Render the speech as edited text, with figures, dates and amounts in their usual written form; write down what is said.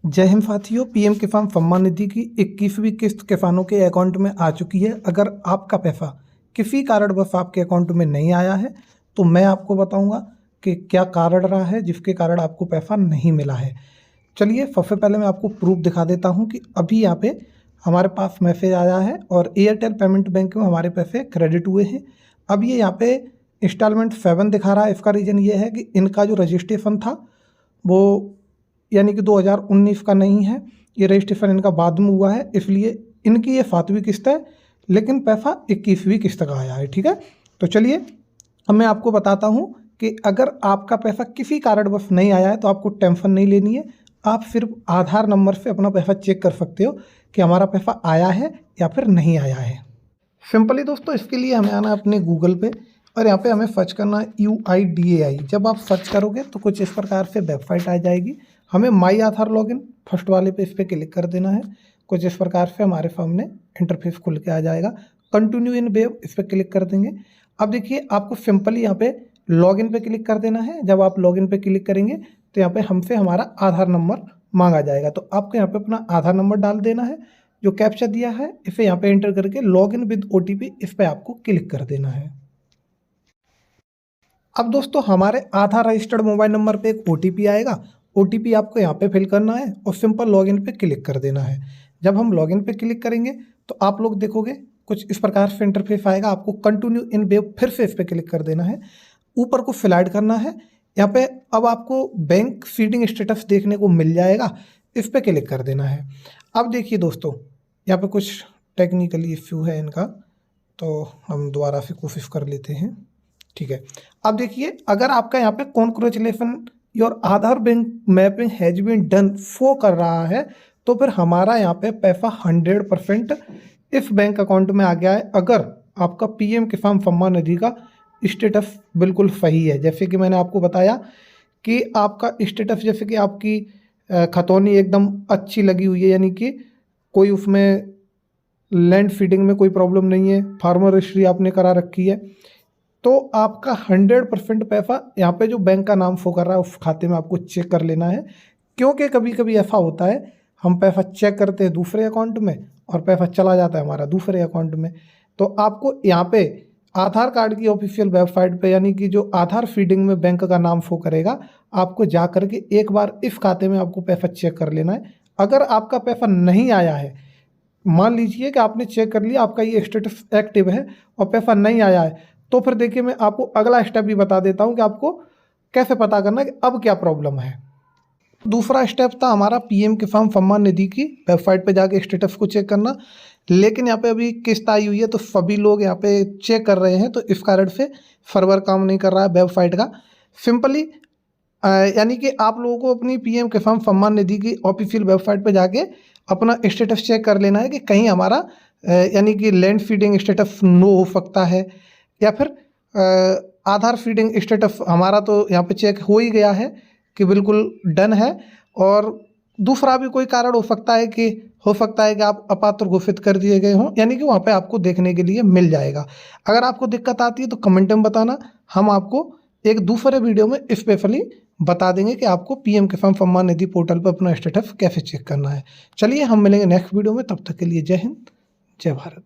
जय हिंद साथियों, पीएम किसान सम्मान निधि की 21वीं किस्त किसानों के अकाउंट में आ चुकी है। अगर आपका पैसा किसी कारणवश आपके अकाउंट में नहीं आया है तो मैं आपको बताऊंगा कि क्या कारण रहा है जिसके कारण आपको पैसा नहीं मिला है। चलिए सबसे पहले मैं आपको प्रूफ दिखा देता हूं कि अभी यहाँ पे हमारे पास मैसेज आया है और एयरटेल पेमेंट बैंक में हमारे पैसे क्रेडिट हुए हैं। अब ये यहाँ पे इंस्टॉलमेंट 7 दिखा रहा है। इसका रीज़न ये है कि इनका जो रजिस्ट्रेशन था वो यानी कि 2019 का नहीं है, ये रजिस्ट्रेशन इनका बाद में हुआ है, इसलिए इनकी ये 7वीं किस्त है लेकिन पैसा 21वीं किस्त का आया है। ठीक है, तो चलिए अब मैं आपको बताता हूँ कि अगर आपका पैसा किसी कारणवश नहीं आया है तो आपको टेंशन नहीं लेनी है। आप सिर्फ आधार नंबर से अपना पैसा चेक कर सकते हो कि हमारा पैसा आया है या फिर नहीं आया है। सिंपली दोस्तों इसके लिए हमें आना है अपने गूगल पे और यहाँ पे हमें सर्च करना है UIDAI। जब आप सर्च करोगे तो कुछ इस प्रकार से वेबसाइट आ जाएगी। हमें माई आधार लॉगिन फर्स्ट वाले पे इस पर क्लिक कर देना है। कुछ इस प्रकार से हमारे सामने इंटरफेस खुल के आ जाएगा। कंटिन्यू इन वेब इस पर क्लिक कर देंगे। अब देखिए आपको सिंपली यहाँ पे लॉगिन पे क्लिक कर देना है। जब आप लॉगिन पे क्लिक करेंगे तो यहाँ पे हमसे हमारा आधार नंबर मांगा जाएगा, तो आपको यहाँ पे अपना आधार नंबर डाल देना है। जो कैप्चा दिया है इसे यहाँ पे एंटर करके लॉगिन विद OTP इस पर आपको क्लिक कर देना है। अब दोस्तों हमारे आधार रजिस्टर्ड मोबाइल नंबर पे एक OTP आएगा। OTP आपको यहाँ पे फिल करना है और सिंपल लॉगिन पे क्लिक कर देना है। जब हम लॉगिन पे क्लिक करेंगे तो आप लोग देखोगे कुछ इस प्रकार से इंटरफेस आएगा। आपको कंटिन्यू इन वेब फिर से इस पर क्लिक कर देना है, ऊपर को स्लाइड करना है। यहाँ पे अब आपको बैंक फीडिंग स्टेटस देखने को मिल जाएगा, इस पर क्लिक कर देना है। अब देखिए दोस्तों यहाँ पे कुछ टेक्निकली इश्यू है इनका, तो हम दोबारा से कोशिश कर लेते हैं। ठीक है, अब देखिए अगर आपका यहाँ पे congratulation your Aadhaar bank mapping has been done show कर रहा है तो फिर हमारा यहाँ पे पैसा 100% इस बैंक अकाउंट में आ गया है। अगर आपका पीएम किसान सम्मान निधि का स्टेटस बिल्कुल सही है, जैसे कि मैंने आपको बताया कि आपका स्टेटस जैसे कि आपकी खतौनी एकदम अच्छी लगी हुई है, यानी कि कोई उसमें लैंड फीडिंग में कोई प्रॉब्लम नहीं है, फार्मर रजिस्ट्री आपने करा रखी है, तो आपका 100% पैसा यहाँ पे जो बैंक का नाम शो कर रहा है उस खाते में आपको चेक कर लेना है। क्योंकि कभी कभी ऐसा होता है हम पैसा चेक करते हैं दूसरे अकाउंट में और पैसा चला जाता है हमारा दूसरे अकाउंट में। तो आपको यहाँ पे आधार कार्ड की ऑफिशियल वेबसाइट पे यानी कि जो आधार फीडिंग में बैंक का नाम शो करेगा, आपको जा कर के एक बार इस खाते में आपको पैसा चेक कर लेना है। अगर आपका पैसा नहीं आया है, मान लीजिए कि आपने चेक कर लिया आपका ये स्टेटस एक्टिव है और पैसा नहीं आया है, तो फिर देखिए मैं आपको अगला स्टेप भी बता देता हूँ कि आपको कैसे पता करना है कि अब क्या प्रॉब्लम है। दूसरा स्टेप था हमारा पीएम किसान सम्मान निधि की वेबसाइट पे जाके स्टेटस को चेक करना, लेकिन यहाँ पे अभी किस्त आई हुई है तो सभी लोग यहाँ पे चेक कर रहे हैं, तो इस कारण से सर्वर काम नहीं कर रहा है वेबसाइट का। सिंपली यानी कि आप लोगों को अपनी पीएम किसान सम्मान निधि की ऑफिशियल वेबसाइट पे जाके अपना स्टेटस चेक कर लेना है कि कहीं हमारा यानी कि लैंड फीडिंग स्टेटस नो हो सकता है या फिर आधार फीडिंग स्टेटस हमारा तो यहाँ पे चेक हो ही गया है कि बिल्कुल डन है, और दूसरा भी कोई कारण हो सकता है कि आप अपात्र घोषित कर दिए गए हों, यानी कि वहाँ पे आपको देखने के लिए मिल जाएगा। अगर आपको दिक्कत आती है तो कमेंट में बताना, हम आपको एक दूसरे वीडियो में स्पेशली बता देंगे कि आपको पीएम किसान सम्मान निधि पोर्टल पर अपना स्टेटस कैसे चेक करना है। चलिए हम मिलेंगे नेक्स्ट वीडियो में, तब तक के लिए जय हिंद जय भारत।